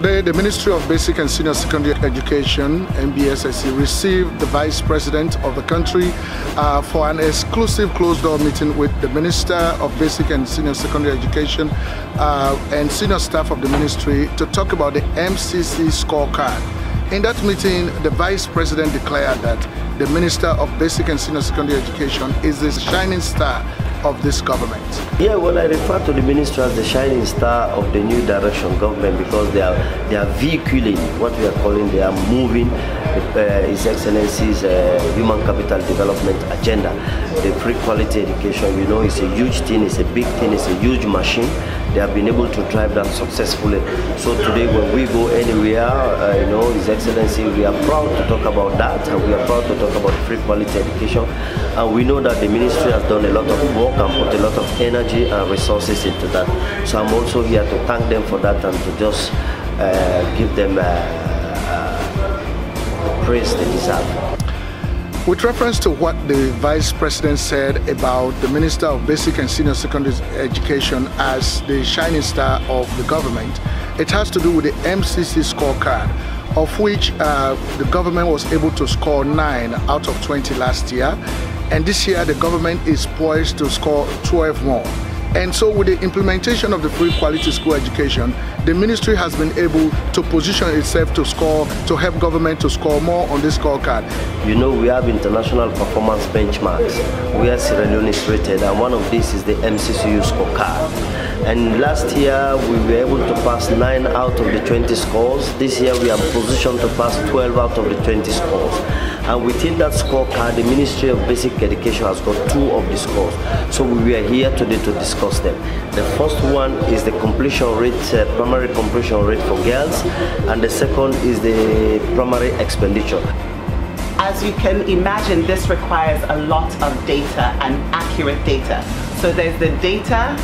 Today, the Ministry of Basic and Senior Secondary Education, MBSSE, received the Vice President of the country for an exclusive closed-door meeting with the Minister of Basic and Senior Secondary Education and senior staff of the ministry to talk about the MCC scorecard. In that meeting, the Vice President declared that the Minister of Basic and Senior Secondary Education is the shining star of this government. Yeah, well, I refer to the minister as the shining star of the new direction government because they are vehiculating what we are calling, they are moving His Excellency's human capital development agenda. The free quality education, you know, is a huge thing, it's a big thing, it's a huge machine. They have been able to drive that successfully. So today when we go anywhere, you know, His Excellency, we are proud to talk about that, and we are proud to talk about free quality education. And we know that the ministry has done a lot of work and put a lot of energy and resources into that. So I'm also here to thank them for that and to just give them the praise they deserve. With reference to what the Vice President said about the Minister of Basic and Senior Secondary Education as the shining star of the government, it has to do with the MCC scorecard, of which the government was able to score 9 out of 20 last year. And this year the government is poised to score 12 more. And so with the implementation of the free quality school education, the ministry has been able to position itself to score, to help government to score more on this scorecard. You know, we have international performance benchmarks where Sierra Leone is rated, and one of these is the MCCU scorecard. And last year we were able to pass 9 out of the 20 scores. This year we are positioned to pass 12 out of the 20 scores. And within that scorecard, the Ministry of Basic Education has got 2 of the scores. So we are here today to discuss them. The first one is the completion rate, primary completion rate for girls, and the second is the primary expenditure. As you can imagine, this requires a lot of data and accurate data. So there's the data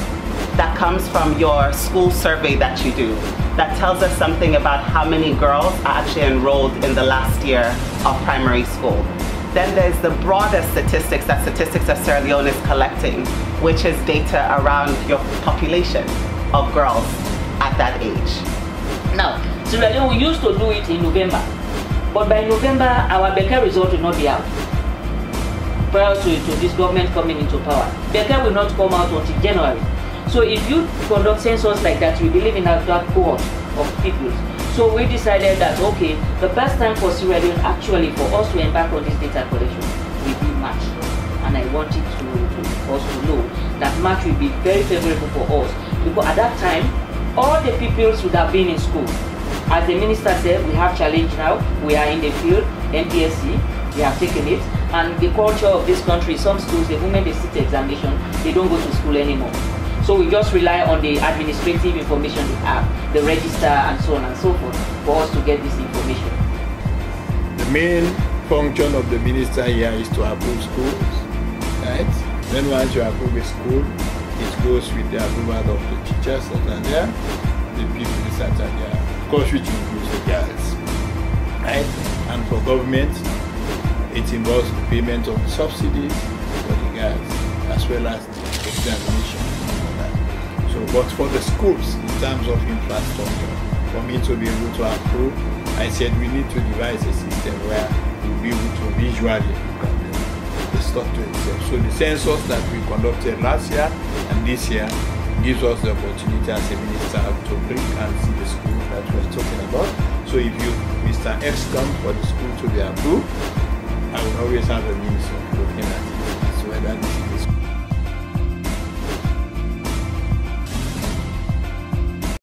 that comes from your school survey that you do. That tells us something about how many girls are actually enrolled in the last year of primary school. Then there's the broader statistics that Statistics of Sierra Leone is collecting, which is data around your population of girls at that age. Now, Sierra Leone, we used to do it in November, but by November our Becker result will not be out. Prior to this government coming into power, Becker will not come out until January. So if you conduct census like that, you believe in that cohort of people. So we decided that, okay, the best time for Sierra Leone actually for us to embark on this data collection will be March. And I wanted us to know that March will be very favorable for us, because at that time, all the pupils would have been in school. As the minister said, we have challenge now, we are in the field, MBSSE, we have taken it, and the culture of this country, some schools, the moment they sit examination, they don't go to school anymore. So we just rely on the administrative information we have, the register and so on and so forth, for us to get this information. The main function of the minister here is to approve schools, right? Then once you approve a school, it goes with the approval of the teachers that are there, the people that are there, of course, which includes the girls, right? And for government, it involves the payment of the subsidies for the girls, as well as the examination. So, but for the schools, in terms of infrastructure, for me to be able to approve, I said we need to devise a system where we'll be able to visually look at the structure itself. So the census that we conducted last year and this year gives us the opportunity as a minister to look and see the school that we're talking about. So if you, Mr. X, come for the school to be approved, I will always have a means of looking at it as to whether this is